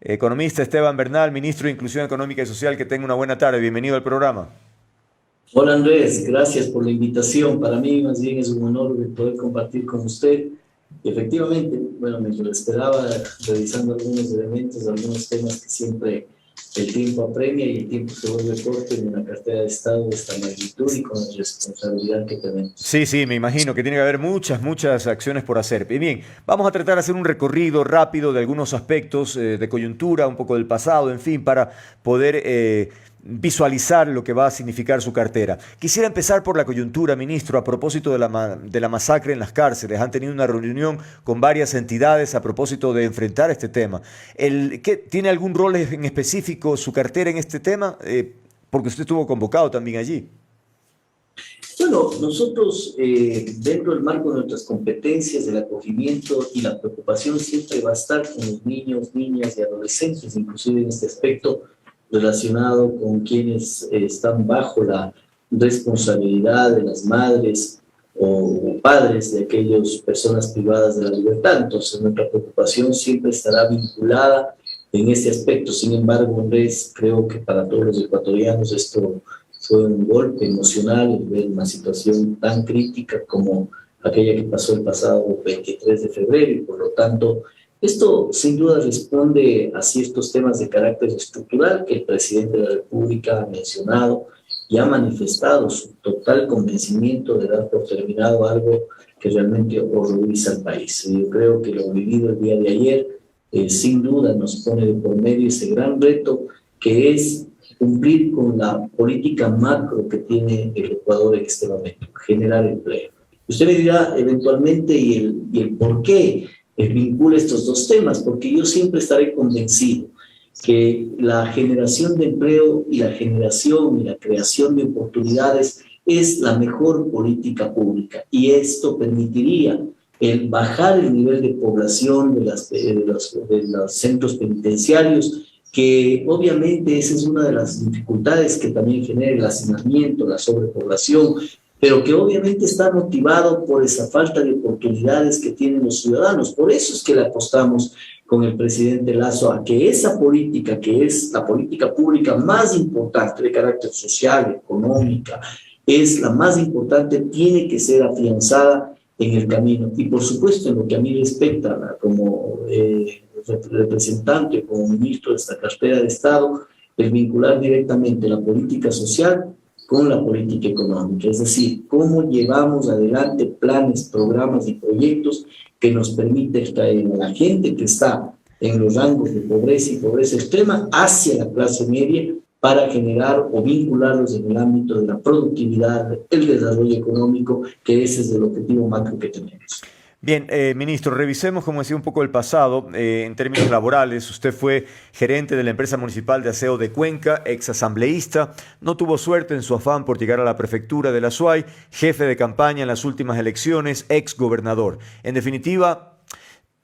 Economista Esteban Bernal, ministro de Inclusión Económica y Social, que tenga una buena tarde. Bienvenido al programa. Hola Andrés, gracias por la invitación. Para mí más bien es un honor de poder compartir con usted. Y efectivamente, bueno, me lo esperaba revisando algunos elementos, algunos temas que siempre el tiempo apremia y el tiempo se vuelve corto en una cartera de Estado de esta magnitud y con la responsabilidad que tenemos. Sí, sí, me imagino que tiene que haber muchas acciones por hacer. Y bien, vamos a tratar de hacer un recorrido rápido de algunos aspectos de coyuntura, un poco del pasado, en fin, para poder visualizar lo que va a significar su cartera. Quisiera empezar por la coyuntura, ministro, a propósito de de la masacre en las cárceles. Han tenido una reunión con varias entidades a propósito de enfrentar este tema. ¿Tiene algún rol en específico su cartera en este tema? Porque usted estuvo convocado también allí. Bueno, nosotros dentro del marco de nuestras competencias, del acogimiento y la preocupación siempre va a estar con los niños, niñas y adolescentes, inclusive en este aspecto relacionado con quienes están bajo la responsabilidad de las madres o padres de aquellas personas privadas de la libertad. Entonces, nuestra preocupación siempre estará vinculada en este aspecto. Sin embargo, Andrés, creo que para todos los ecuatorianos esto fue un golpe emocional el ver una situación tan crítica como aquella que pasó el pasado 23 de febrero y por lo tanto esto sin duda responde a ciertos temas de carácter estructural que el presidente de la República ha mencionado y ha manifestado su total convencimiento de dar por terminado algo que realmente horroriza al país. Yo creo que lo vivido el día de ayer sin duda nos pone de por medio ese gran reto que es cumplir con la política macro que tiene el Ecuador en este momento, generar empleo. Usted me dirá eventualmente y el por qué vincula estos dos temas, porque yo siempre estaré convencido que la generación de empleo y la generación y la creación de oportunidades es la mejor política pública y esto permitiría el bajar el nivel de población de los centros penitenciarios, que obviamente esa es una de las dificultades que también genera el hacinamiento, la sobrepoblación, pero que obviamente está motivado por esa falta de oportunidades que tienen los ciudadanos. Por eso es que le apostamos con el presidente Lasso a que esa política, que es la política pública más importante de carácter social, económica, es la más importante, tiene que ser afianzada en el camino. Y por supuesto, en lo que a mí respecta, como representante, como ministro de esta cartera de Estado, el vincular directamente la política social con la política económica, es decir, cómo llevamos adelante planes, programas y proyectos que nos permiten extraer a la gente que está en los rangos de pobreza y pobreza extrema hacia la clase media para generar o vincularlos en el ámbito de la productividad, el desarrollo económico, que ese es el objetivo macro que tenemos. Bien, ministro, revisemos, como decía, un poco el pasado en términos laborales. Usted fue gerente de la empresa municipal de aseo de Cuenca, ex asambleísta, no tuvo suerte en su afán por llegar a la prefectura de la SUAY, jefe de campaña en las últimas elecciones, ex gobernador. En definitiva,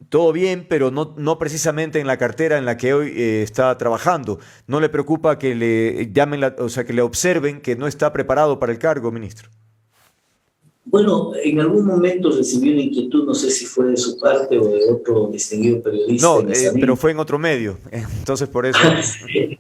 todo bien, pero no precisamente en la cartera en la que hoy está trabajando. ¿No le preocupa que le llamen, o sea, que le observen que no está preparado para el cargo, ministro? Bueno, en algún momento recibí una inquietud, no sé si fue de su parte o de otro distinguido periodista No, en esa pero línea. fue en otro medio, entonces por eso. Sí.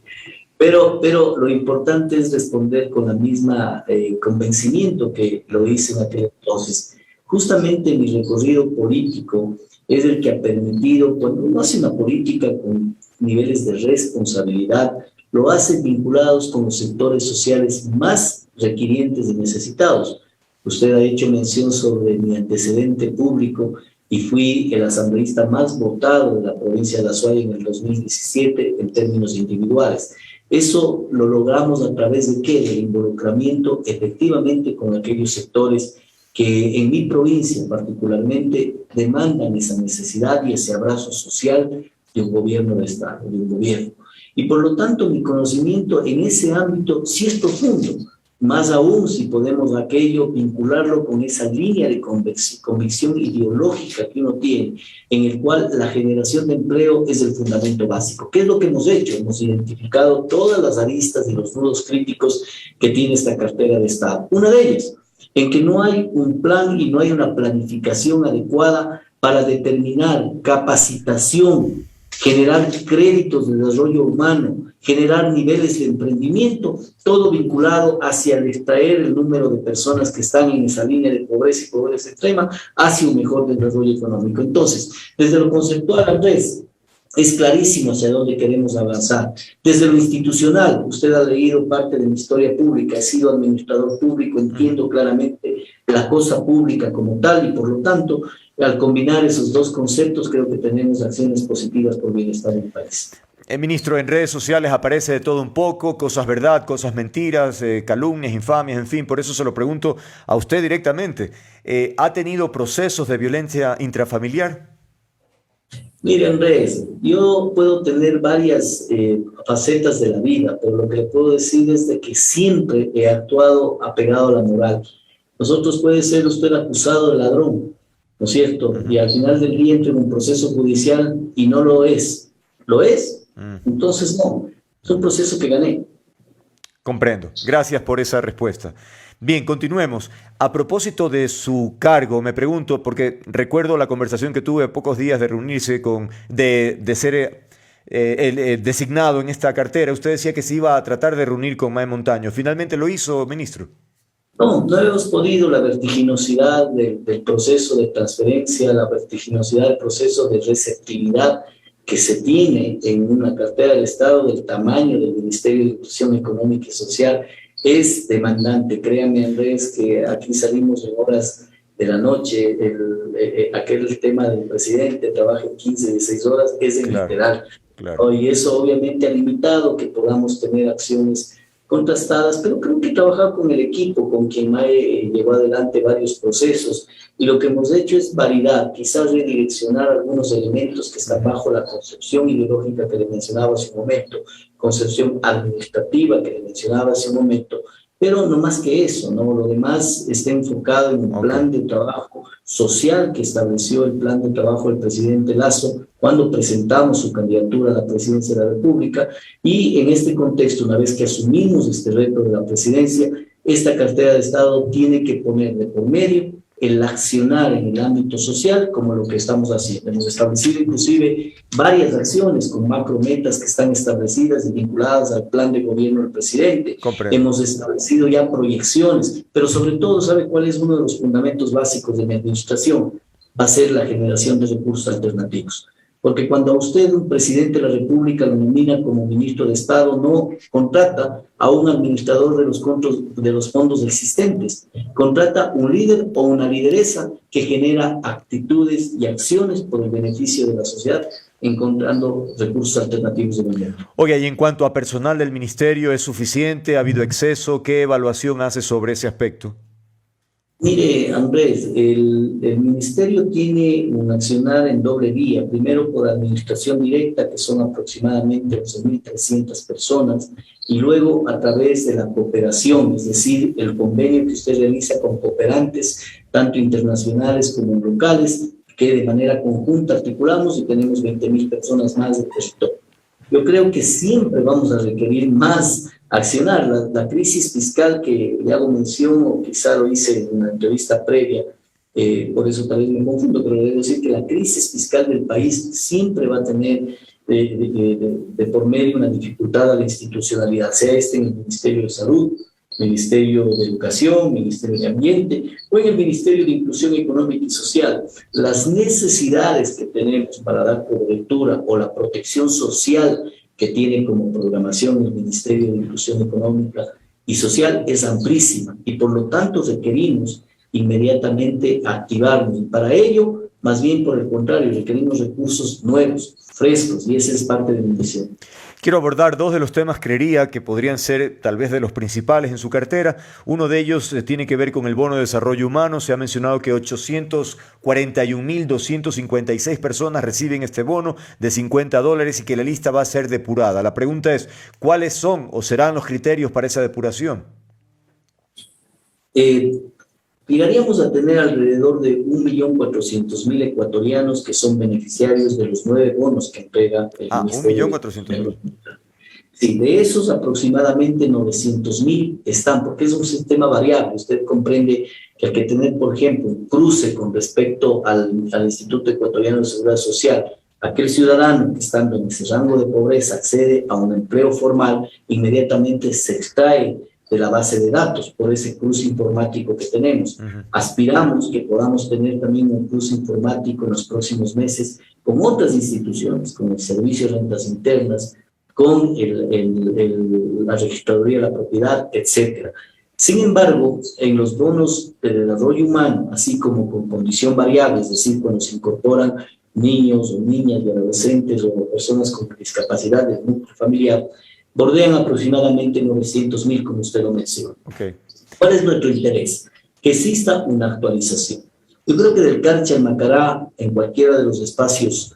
Pero lo importante es responder con la misma convencimiento que lo hice en aquel entonces. Justamente mi recorrido político es el que ha permitido, cuando uno hace una política con niveles de responsabilidad, lo hace vinculados con los sectores sociales más requirientes y necesitados. Usted ha hecho mención sobre mi antecedente público y fui el asambleísta más votado de la provincia de La Suárez en el 2017 en términos individuales. Eso lo logramos a través de ¿qué? Del involucramiento efectivamente con aquellos sectores que en mi provincia particularmente demandan esa necesidad y ese abrazo social de un gobierno de Estado, de un gobierno. Y por lo tanto mi conocimiento en ese ámbito sí es profundo, más aún si podemos aquello vincularlo con esa línea de convicción ideológica que uno tiene, en el cual la generación de empleo es el fundamento básico. ¿Qué es lo que hemos hecho? Hemos identificado todas las aristas y los nudos críticos que tiene esta cartera de Estado. Una de ellas, en que no hay un plan y no hay una planificación adecuada para determinar capacitación generar créditos de desarrollo humano, generar niveles de emprendimiento, todo vinculado hacia el extraer el número de personas que están en esa línea de pobreza y pobreza extrema hacia un mejor desarrollo económico. Entonces, desde lo conceptual, Andrés, es clarísimo hacia dónde queremos avanzar. Desde lo institucional, usted ha leído parte de mi historia pública, he sido administrador público, entiendo claramente la cosa pública como tal y por lo tanto, al combinar esos dos conceptos, creo que tenemos acciones positivas por el bienestar del país. Ministro, en redes sociales aparece de todo un poco, cosas verdad, cosas mentiras, calumnias, infamias, en fin, por eso se lo pregunto a usted directamente. ¿Ha tenido procesos de violencia intrafamiliar? Mire, Andrés, yo puedo tener varias facetas de la vida, pero lo que le puedo decir es de que siempre he actuado apegado a la moral. Nosotros puede ser usted acusado de ladrón, ¿no es cierto? Y al final del día entra en un proceso judicial y no lo es. ¿Lo es? Entonces no, es un proceso que gané. Comprendo. Gracias por esa respuesta. Bien, continuemos. A propósito de su cargo, me pregunto, porque recuerdo la conversación que tuve a pocos días de reunirse de ser designado en esta cartera. Usted decía que se iba a tratar de reunir con Mae Montaño. ¿Finalmente lo hizo, ministro? No, no hemos podido. La vertiginosidad del proceso de transferencia, la vertiginosidad del proceso de receptividad que se tiene en una cartera del Estado del tamaño del Ministerio de Inclusión Económica y Social es demandante. Créame, Andrés, que aquí salimos en horas de la noche, aquel tema del presidente, trabaja en 15, 16 horas, es en literal. Claro. Y eso obviamente ha limitado que podamos tener acciones contrastadas, pero creo que he trabajado con el equipo, con quien llevó adelante varios procesos, y lo que hemos hecho es validar, quizás redireccionar algunos elementos que están bajo la concepción ideológica que le mencionaba hace un momento, concepción administrativa que le mencionaba hace un momento, pero no más que eso, ¿no? Lo demás está enfocado en un plan de trabajo social que estableció el plan de trabajo del presidente Lasso cuando presentamos su candidatura a la presidencia de la República, y en este contexto, una vez que asumimos este reto de la presidencia, esta cartera de Estado tiene que poner de por medio el accionar en el ámbito social como lo que estamos haciendo. Hemos establecido inclusive varias acciones con macrometas que están establecidas y vinculadas al plan de gobierno del presidente. Comprendo. Hemos establecido ya proyecciones, pero sobre todo, ¿sabe cuál es uno de los fundamentos básicos de mi administración? Va a ser la generación de recursos alternativos. Porque cuando a usted un presidente de la República lo nomina como ministro de Estado, no contrata a un administrador de los fondos existentes, contrata un líder o una lideresa que genera actitudes y acciones por el beneficio de la sociedad, encontrando recursos alternativos de gobierno. Oiga, y en cuanto a personal del ministerio, ¿es suficiente? ¿Ha habido exceso? ¿Qué evaluación hace sobre ese aspecto? Mire, Andrés, el ministerio tiene un accionar en doble vía. Primero por administración directa, que son aproximadamente 11.300 personas, y luego a través de la cooperación, es decir, el convenio que usted realiza con cooperantes, tanto internacionales como locales, que de manera conjunta articulamos y tenemos 20.000 personas más de territorio. Yo creo que siempre vamos a requerir más accionar. La crisis fiscal que le hago mención, o quizá lo hice en una entrevista previa, por eso tal vez me confundo, pero debo decir que la crisis fiscal del país siempre va a tener de por medio una dificultad a la institucionalidad, sea en el Ministerio de Salud, Ministerio de Educación, Ministerio de Ambiente o en el Ministerio de Inclusión Económica y Social. Las necesidades que tenemos para dar cobertura o la protección social que tiene como programación el Ministerio de Inclusión Económica y Social es amplísima, y por lo tanto requerimos inmediatamente activarnos. Y para ello, más bien por el contrario, requerimos recursos nuevos, frescos, y esa es parte de mi misión. Quiero abordar dos de los temas, creería, que podrían ser tal vez de los principales en su cartera. Uno de ellos tiene que ver con el bono de desarrollo humano. Se ha mencionado que 841.256 personas reciben este bono de $50 y que la lista va a ser depurada. La pregunta es, ¿cuáles son o serán los criterios para esa depuración? Llegaríamos a tener alrededor de 1.400.000 ecuatorianos que son beneficiarios de los 9 bonos que entrega el Ministerio. 1.400.000. Sí, de esos aproximadamente 900.000 están, porque es un sistema variable. Usted comprende que hay que tener, por ejemplo, un cruce con respecto al Instituto Ecuatoriano de Seguridad Social, Aquel ciudadano que estando en ese rango de pobreza accede a un empleo formal, inmediatamente se extrae de la base de datos por ese cruce informático que tenemos. Aspiramos que podamos tener también un cruce informático en los próximos meses con otras instituciones, con el Servicio de Rentas Internas, con la Registraduría de la Propiedad, etcétera. Sin embargo, en los bonos de desarrollo humano, así como con condición variable, es decir, cuando se incorporan niños o niñas y adolescentes o personas con discapacidad del núcleo familiar, bordean aproximadamente 900.000, como usted lo menciona. Okay. ¿Cuál es nuestro interés? Que exista una actualización. Yo creo que del Carchi al Macará, en cualquiera de los espacios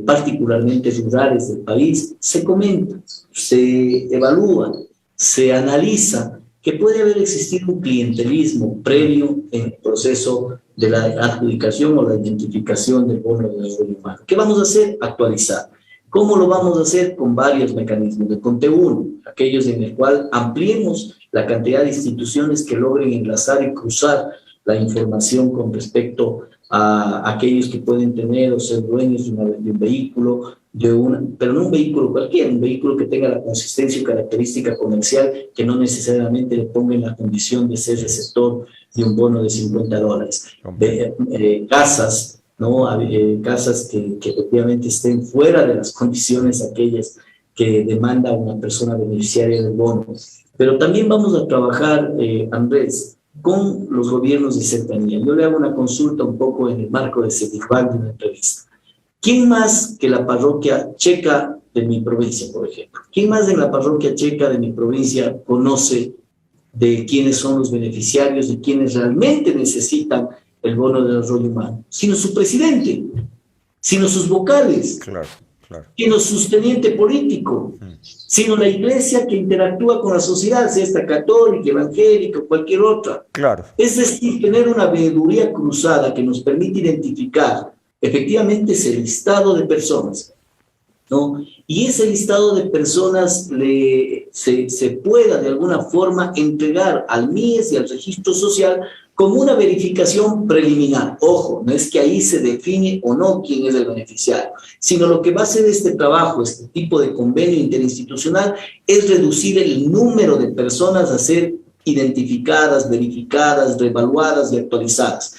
particularmente rurales del país, se comenta, se evalúa, se analiza que puede haber existido un clientelismo previo en el proceso de la adjudicación o la identificación del bono de desarrollo humano. ¿Qué vamos a hacer? Actualizar. ¿Cómo lo vamos a hacer? Con varios mecanismos de Conte-Uno, aquellos en el cual ampliemos la cantidad de instituciones que logren enlazar y cruzar la información con respecto a aquellos que pueden tener o ser dueños de un vehículo, pero no un vehículo cualquiera, un vehículo que tenga la consistencia y característica comercial que no necesariamente le ponga en la condición de ser receptor de un bono de $50. Casas, ¿no? Casas que efectivamente estén fuera de las condiciones aquellas que demanda una persona beneficiaria del bono. Pero también vamos a trabajar, Andrés, con los gobiernos de cercanía. Yo le hago una consulta un poco en el marco de Cetifag de una entrevista. ¿Quién más que la parroquia checa de mi provincia, por ejemplo? ¿Quién más en la parroquia checa de mi provincia conoce de quiénes son los beneficiarios, de quienes realmente necesitan el bono de desarrollo humano? Sino su presidente, sino sus vocales, Claro. sino su teniente político, sino la iglesia que interactúa con la sociedad, sea esta católica, evangélica o cualquier otra. Claro. Es decir, tener una veeduría cruzada que nos permite identificar efectivamente ese listado de personas, ¿no? Y ese listado de personas se pueda de alguna forma entregar al MIES y al registro social como una verificación preliminar. Ojo, no es que ahí se define o no quién es el beneficiario, sino lo que va a hacer este trabajo, este tipo de convenio interinstitucional, es reducir el número de personas a ser identificadas, verificadas, reevaluadas y actualizadas.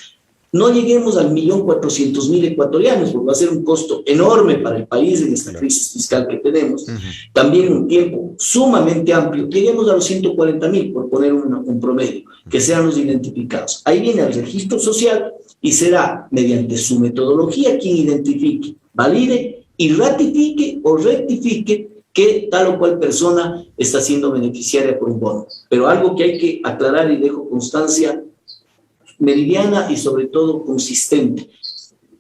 No lleguemos al 1.400.000 ecuatorianos, porque va a ser un costo enorme para el país en esta crisis fiscal que tenemos. También un tiempo sumamente amplio. Lleguemos a los 140.000, por poner un promedio, que sean los identificados. Ahí viene el registro social y será mediante su metodología quien identifique, valide y ratifique o rectifique que tal o cual persona está siendo beneficiaria por un bono. Pero algo que hay que aclarar y dejo constancia meridiana y sobre todo consistente.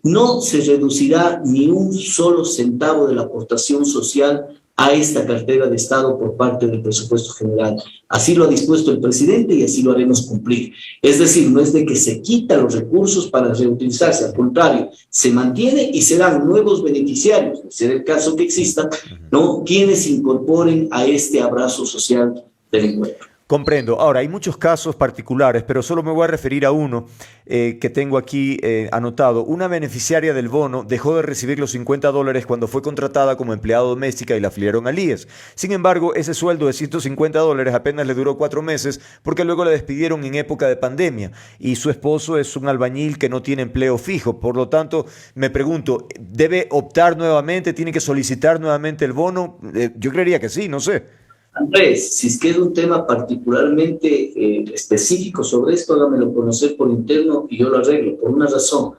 No se reducirá ni un solo centavo de la aportación social a esta cartera de Estado por parte del presupuesto general. Así lo ha dispuesto el presidente y así lo haremos cumplir. Es decir, no es de que se quitan los recursos para reutilizarse, al contrario, se mantiene y serán nuevos beneficiarios, de ser el caso que exista, ¿no?, quienes se incorporen a este abrazo social del encuentro. Comprendo. Ahora, hay muchos casos particulares, pero solo me voy a referir a uno que tengo aquí anotado. Una beneficiaria del bono dejó de recibir los $50 cuando fue contratada como empleada doméstica y la afiliaron al IES. Sin embargo, ese sueldo de $150 apenas le duró 4 meses porque luego la despidieron en época de pandemia y su esposo es un albañil que no tiene empleo fijo. Por lo tanto, me pregunto, ¿debe optar nuevamente? ¿Tiene que solicitar nuevamente el bono? Yo creería que sí, no sé. Andrés, si es que es un tema particularmente específico sobre esto, hágamelo conocer por interno y yo lo arreglo, por una razón.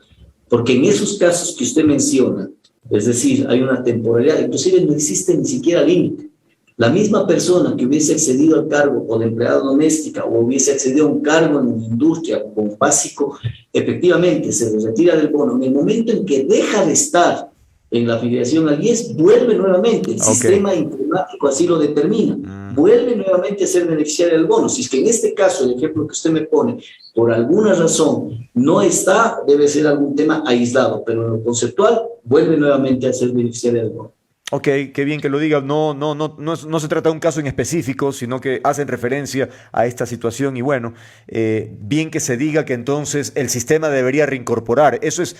Porque en esos casos que usted menciona, es decir, hay una temporalidad, inclusive no existe ni siquiera límite. La misma persona que hubiese accedido al cargo o de empleada doméstica o hubiese accedido a un cargo en una industria como básico, efectivamente se le retira del bono. En el momento en que deja de estar en la afiliación al IES, vuelve nuevamente, el sistema informático así lo determina, vuelve nuevamente a ser beneficiario del bono. Si es que en este caso, el ejemplo que usted me pone, por alguna razón no está, debe ser algún tema aislado, pero en lo conceptual, vuelve nuevamente a ser beneficiario del bono. Ok, qué bien que lo diga. No se trata de un caso en específico, sino que hacen referencia a esta situación y bueno, bien que se diga que entonces el sistema debería reincorporar. ¿Eso es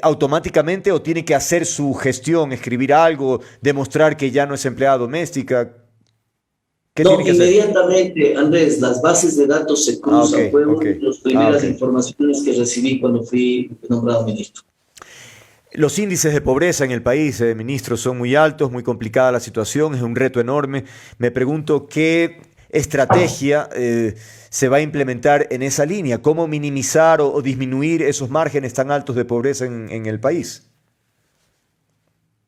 automáticamente o tiene que hacer su gestión, escribir algo, demostrar que ya no es empleada doméstica? ¿Qué tiene No, que hacer? inmediatamente, Andrés, las bases de datos se Ah, ok, cruzan. Fue ok. una de las Ah, ok. primeras informaciones que recibí cuando fui nombrado ministro. Los índices de pobreza en el país, ministro, son muy altos, muy complicada la situación, es un reto enorme. Me pregunto qué estrategia se va a implementar en esa línea, cómo minimizar o disminuir esos márgenes tan altos de pobreza en el país.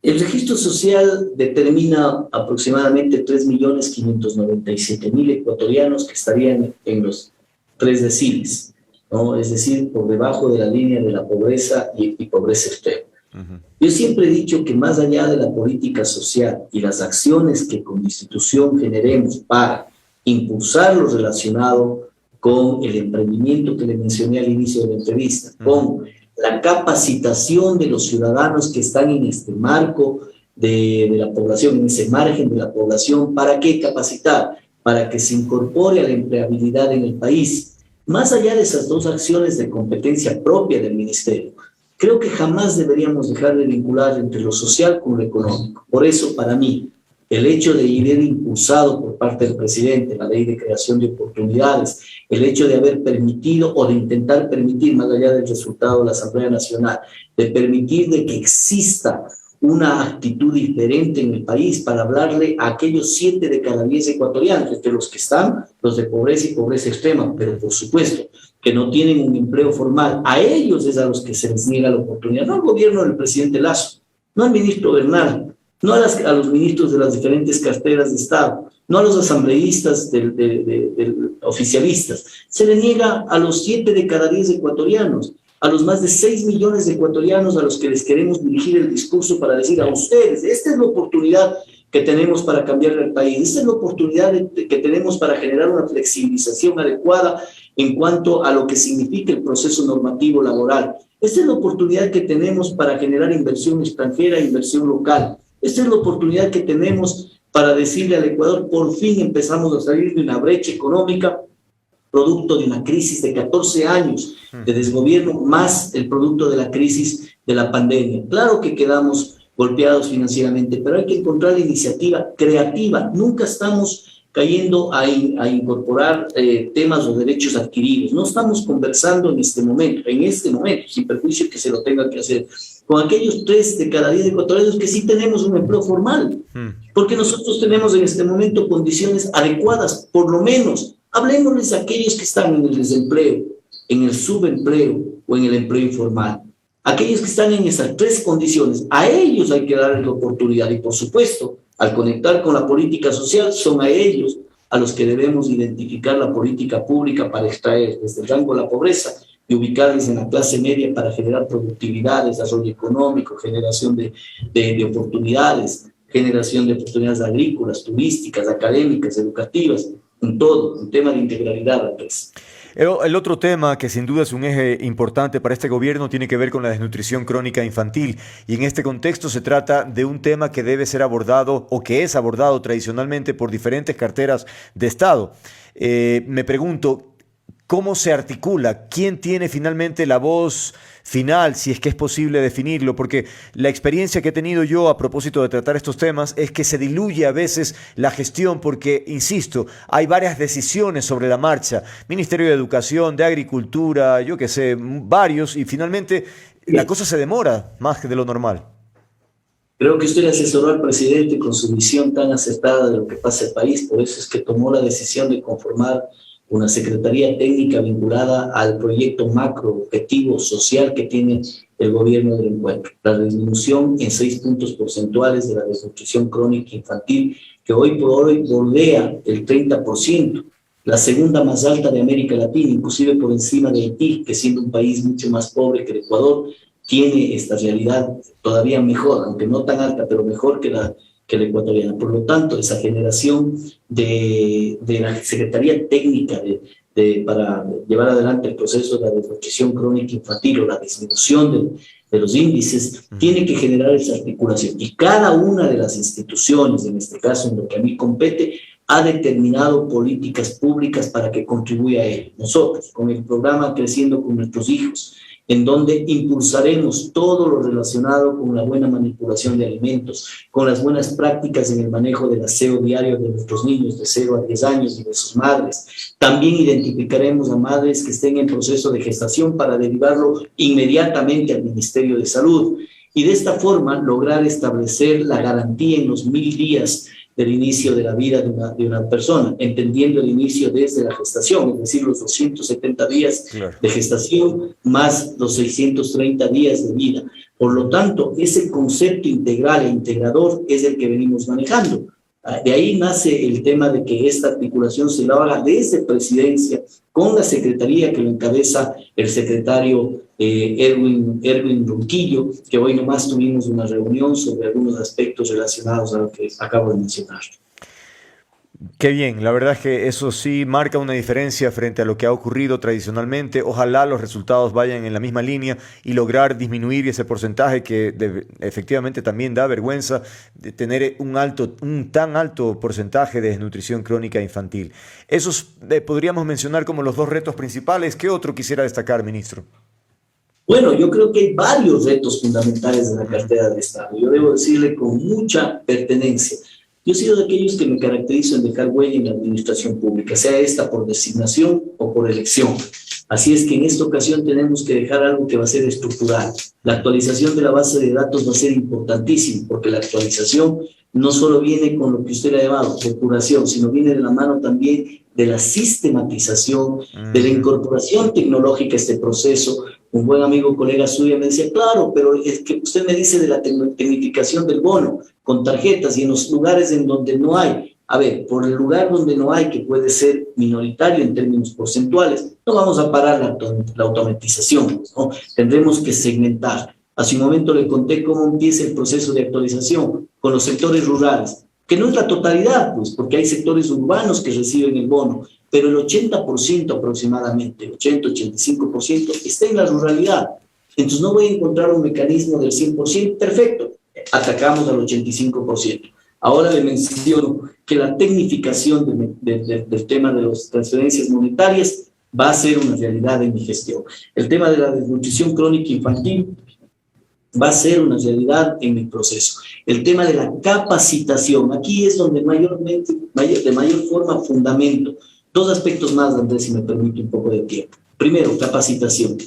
El registro social determina aproximadamente 3.597.000 ecuatorianos que estarían en los 3 deciles, ¿no? Es decir, por debajo de la línea de la pobreza y pobreza extrema. Ujú, Yo siempre he dicho que más allá de la política social y las acciones que como institución generemos para impulsar lo relacionado con el emprendimiento que le mencioné al inicio de la entrevista, ujú, con la capacitación de los ciudadanos que están en este marco de la población, en ese margen de la población, ¿para qué capacitar? Para que se incorpore a la empleabilidad en el país. Más allá de esas dos acciones de competencia propia del ministerio, creo que jamás deberíamos dejar de vincular entre lo social con lo económico. Por eso, para mí, el hecho de ir impulsado por parte del presidente la ley de creación de oportunidades, el hecho de haber permitido o de intentar permitir, más allá del resultado de la Asamblea Nacional, de permitir de que exista una actitud diferente en el país para hablarle a aquellos 7 de cada 10 ecuatorianos, entre los que están los de pobreza y pobreza extrema, pero por supuesto que no tienen un empleo formal, a ellos es a los que se les niega la oportunidad, no al gobierno del presidente Lazo, no al ministro Bernal, no a los ministros de las diferentes carteras de Estado, no a los asambleístas oficialistas, se le niega a los 7 de cada 10 ecuatorianos, a los más de 6 millones de ecuatorianos a los que les queremos dirigir el discurso para decir a ustedes, esta es la oportunidad que tenemos para cambiar el país, esta es la oportunidad que tenemos para generar una flexibilización adecuada en cuanto a lo que significa el proceso normativo laboral. Esta es la oportunidad que tenemos para generar inversión extranjera e inversión local. Esta es la oportunidad que tenemos para decirle al Ecuador, por fin empezamos a salir de una brecha económica producto de una crisis de 14 años de desgobierno, más el producto de la crisis de la pandemia. Claro que quedamos golpeados financieramente, pero hay que encontrar la iniciativa creativa. Nunca estamos cayendo a incorporar temas o derechos adquiridos. No estamos conversando en este momento, sin perjuicio que se lo tenga que hacer, con aquellos 3 de cada 10 ecuatorianos que sí tenemos un empleo formal, porque nosotros tenemos en este momento condiciones adecuadas, por lo menos. Hablemosles a aquellos que están en el desempleo, en el subempleo o en el empleo informal. Aquellos que están en esas 3 condiciones, a ellos hay que darles la oportunidad y por supuesto, al conectar con la política social, son a ellos a los que debemos identificar la política pública para extraer desde el rango de la pobreza y ubicarles en la clase media para generar productividad, desarrollo económico, generación de oportunidades, generación de oportunidades agrícolas, turísticas, académicas, educativas, en todo, un tema de integralidad, Andrés. El otro tema que sin duda es un eje importante para este gobierno tiene que ver con la desnutrición crónica infantil y en este contexto se trata de un tema que debe ser abordado o que es abordado tradicionalmente por diferentes carteras de Estado. Me pregunto, ¿cómo se articula? ¿Quién tiene finalmente la voz final, si es que es posible definirlo? Porque la experiencia que he tenido yo a propósito de tratar estos temas es que se diluye a veces la gestión porque, insisto, hay varias decisiones sobre la marcha. Ministerio de Educación, de Agricultura, yo qué sé, varios, y finalmente la cosa se demora más que de lo normal. Creo que usted asesoró al presidente con su visión tan acertada de lo que pasa en el país, por eso es que tomó la decisión de conformar una secretaría técnica vinculada al proyecto macro objetivo social que tiene el gobierno del encuentro. La disminución en 6 puntos porcentuales de la desnutrición crónica infantil, que hoy por hoy bordea el 30%, la segunda más alta de América Latina, inclusive por encima de Haití, que siendo un país mucho más pobre que el Ecuador, tiene esta realidad todavía mejor, aunque no tan alta, pero mejor que la ecuatoriana. Por lo tanto, esa generación de la Secretaría Técnica para llevar adelante el proceso de la desnutrición crónica infantil o la disminución de los índices, tiene que generar esa articulación. Y cada una de las instituciones, en este caso en lo que a mí compete, ha determinado políticas públicas para que contribuya a ello. Nosotros, con el programa Creciendo con Nuestros Hijos, en donde impulsaremos todo lo relacionado con la buena manipulación de alimentos, con las buenas prácticas en el manejo del aseo diario de nuestros niños de 0 a 10 años y de sus madres. También identificaremos a madres que estén en proceso de gestación para derivarlo inmediatamente al Ministerio de Salud y de esta forma lograr establecer la garantía en los 1000 días del inicio de la vida de una persona, entendiendo el inicio desde la gestación, es decir, los 270 días de gestación más los 630 días de vida. Por lo tanto, ese concepto integral e integrador es el que venimos manejando. De ahí nace el tema de que esta articulación se la haga desde Presidencia, con la Secretaría que lo encabeza el secretario Erwin Ronquillo, que hoy nomás tuvimos una reunión sobre algunos aspectos relacionados a lo que acabo de mencionar. Qué bien, la verdad es que eso sí marca una diferencia frente a lo que ha ocurrido tradicionalmente. Ojalá los resultados vayan en la misma línea y lograr disminuir ese porcentaje que efectivamente también da vergüenza de tener un tan alto porcentaje de desnutrición crónica infantil. Esos podríamos mencionar como los dos retos principales. ¿Qué otro quisiera destacar, ministro? Bueno, yo creo que hay varios retos fundamentales de la cartera de Estado. Yo debo decirle con mucha pertenencia. Yo he sido de aquellos que me caracterizo en dejar huella en la administración pública, sea esta por designación o por elección. Así es que en esta ocasión tenemos que dejar algo que va a ser estructural. La actualización de la base de datos va a ser importantísima, porque la actualización no solo viene con lo que usted le ha llamado depuración, sino viene de la mano también de la sistematización, de la incorporación tecnológica a este proceso. Un buen amigo, colega suyo, me decía, claro, pero es que usted me dice de la tecnificación del bono con tarjetas y en los lugares en donde no hay. A ver, por el lugar donde no hay, que puede ser minoritario en términos porcentuales, no vamos a parar la automatización, ¿no? Tendremos que segmentar. Hace un momento le conté cómo empieza el proceso de actualización con los sectores rurales, que no es la totalidad, pues, porque hay sectores urbanos que reciben el bono, pero el 80% aproximadamente, 80-85% está en la ruralidad. Entonces no voy a encontrar un mecanismo del 100%, perfecto, atacamos al 85%. Ahora le menciono que la tecnificación del tema de las transferencias monetarias va a ser una realidad en mi gestión. El tema de la desnutrición crónica infantil va a ser una realidad en mi proceso. El tema de la capacitación, aquí es donde de mayor forma fundamento. Dos aspectos más, Andrés, si me permite un poco de tiempo. Primero, capacitación.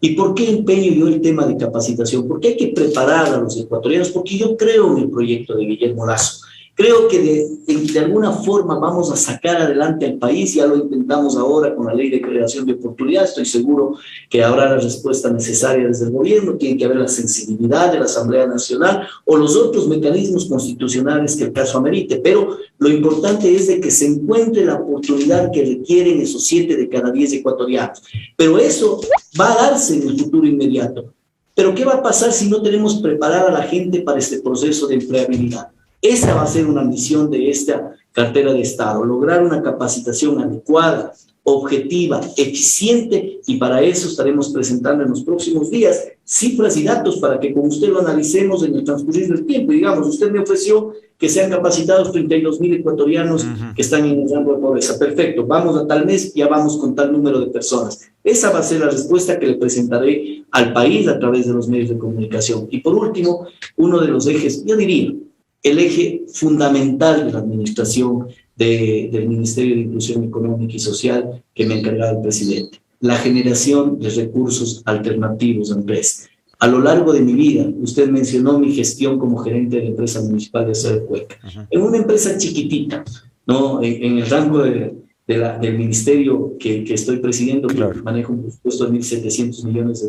¿Y por qué empeño yo el tema de capacitación? Porque hay que preparar a los ecuatorianos, porque yo creo en el proyecto de Guillermo Lasso. Creo que de alguna forma vamos a sacar adelante al país, ya lo intentamos ahora con la ley de creación de oportunidades, estoy seguro que habrá la respuesta necesaria desde el gobierno, tiene que haber la sensibilidad de la Asamblea Nacional o los otros mecanismos constitucionales que el caso amerite, pero lo importante es de que se encuentre la oportunidad que requieren esos 7 de cada 10 ecuatorianos, pero eso va a darse en el futuro inmediato. Pero ¿qué va a pasar si no tenemos preparada a la gente para este proceso de empleabilidad? Esa va a ser una misión de esta cartera de Estado, lograr una capacitación adecuada, objetiva, eficiente, y para eso estaremos presentando en los próximos días cifras y datos para que con usted lo analicemos en el transcurrir del tiempo. Y digamos, usted me ofreció que sean capacitados 32,000 ecuatorianos que están en el rango de pobreza. Perfecto, vamos a tal mes, ya vamos con tal número de personas. Esa va a ser la respuesta que le presentaré al país a través de los medios de comunicación. Y por último, uno de los ejes, yo diría, el eje fundamental de la administración del Ministerio de Inclusión Económica y Social que me encargaba el presidente, la generación de recursos alternativos, Andrés. A lo largo de mi vida, usted mencionó mi gestión como gerente de la empresa municipal de Acero de Cuenca. En una empresa chiquitita, ¿no? En el rango del ministerio que estoy presidiendo, claro, que maneja un presupuesto de $1.700 millones.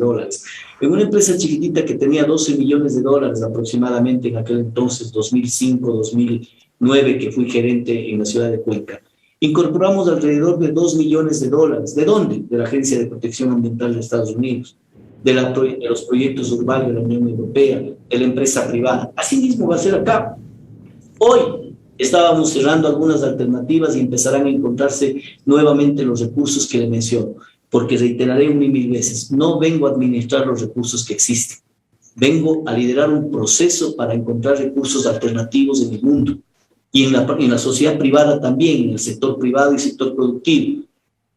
En una empresa chiquitita que tenía $12 millones aproximadamente en aquel entonces, 2005, 2009, que fui gerente en la ciudad de Cuenca. Incorporamos alrededor de $2 millones. ¿De dónde? De la Agencia de Protección Ambiental de Estados Unidos, de los proyectos urbanos de la Unión Europea, de la empresa privada. Así mismo va a ser acá. Hoy, Estábamos cerrando algunas alternativas y empezarán a encontrarse nuevamente los recursos que le menciono, porque reiteraré una y mil veces, no vengo a administrar los recursos que existen, vengo a liderar un proceso para encontrar recursos alternativos en el mundo y en la sociedad privada también, en el sector privado y sector productivo.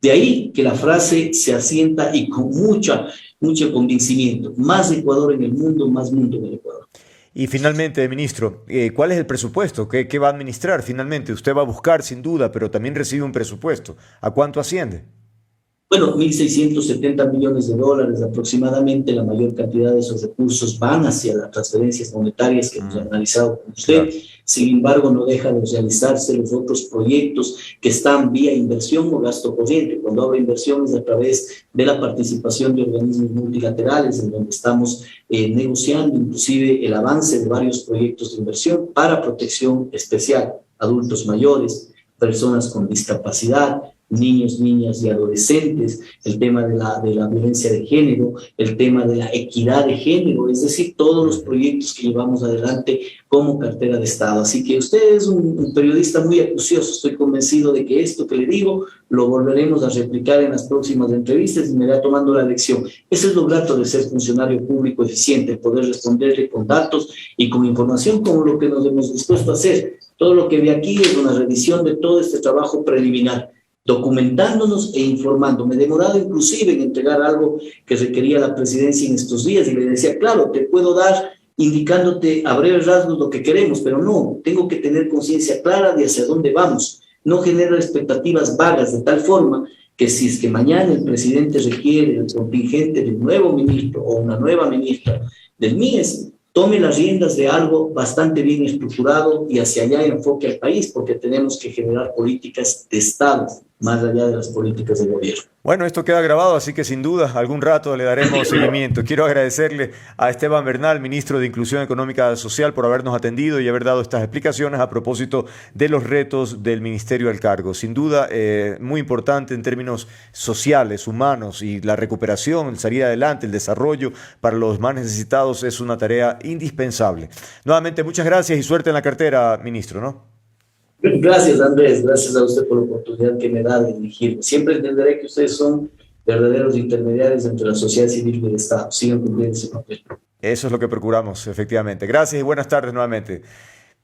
De ahí que la frase se asienta y con mucho convencimiento, más Ecuador en el mundo, más mundo en el Ecuador. Y finalmente, ministro, ¿cuál es el presupuesto? ¿Qué va a administrar finalmente? Usted va a buscar sin duda, pero también recibe un presupuesto. ¿A cuánto asciende? Bueno, 1.670 millones de dólares aproximadamente, la mayor cantidad de esos recursos van hacia las transferencias monetarias que hemos analizado con usted. Claro. Sin embargo, no deja de realizarse los otros proyectos que están vía inversión o gasto corriente. Cuando hablo de inversión es a través de la participación de organismos multilaterales en donde estamos negociando inclusive el avance de varios proyectos de inversión para protección especial, adultos mayores, personas con discapacidad, niños, niñas y adolescentes, el tema de la violencia de género, el tema de la equidad de género, es decir, todos los proyectos que llevamos adelante como cartera de Estado. Así que usted es un periodista muy acucioso, estoy convencido de que esto que le digo lo volveremos a replicar en las próximas entrevistas y me irá tomando la lección. Eso es lo grato de ser funcionario público eficiente, poder responderle con datos y con información como lo que nos hemos dispuesto a hacer. Todo lo que ve aquí es una revisión de todo este trabajo preliminar, documentándonos e informando. Me he demorado inclusive en entregar algo que requería la presidencia en estos días y le decía, claro, te puedo dar indicándote a breves rasgos lo que queremos, pero no, tengo que tener conciencia clara de hacia dónde vamos, no generar expectativas vagas de tal forma que si es que mañana el presidente requiere el contingente de un nuevo ministro o una nueva ministra del MIES, tome las riendas de algo bastante bien estructurado y hacia allá enfoque al país, porque tenemos que generar políticas de Estado, más allá de las políticas de gobierno. Bueno, esto queda grabado, así que sin duda algún rato le daremos seguimiento. Quiero agradecerle a Esteban Bernal, ministro de Inclusión Económica Social, por habernos atendido y haber dado estas explicaciones a propósito de los retos del ministerio al cargo. Sin duda, muy importante en términos sociales, humanos y la recuperación, el salir adelante, el desarrollo para los más necesitados es una tarea indispensable. Nuevamente, muchas gracias y suerte en la cartera, ministro, ¿no? Gracias, Andrés. Gracias a usted por la oportunidad que me da de dirigirme. Siempre entenderé que ustedes son verdaderos intermediarios entre la sociedad civil y el Estado. Sigan cumpliendo ese papel. Eso es lo que procuramos, efectivamente. Gracias y buenas tardes nuevamente.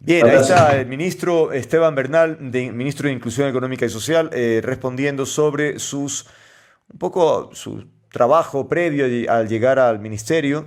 Bien, ahí Abrazo. está el ministro Esteban Bernal, ministro de Inclusión Económica y Social, respondiendo sobre un poco su trabajo previo al llegar al ministerio.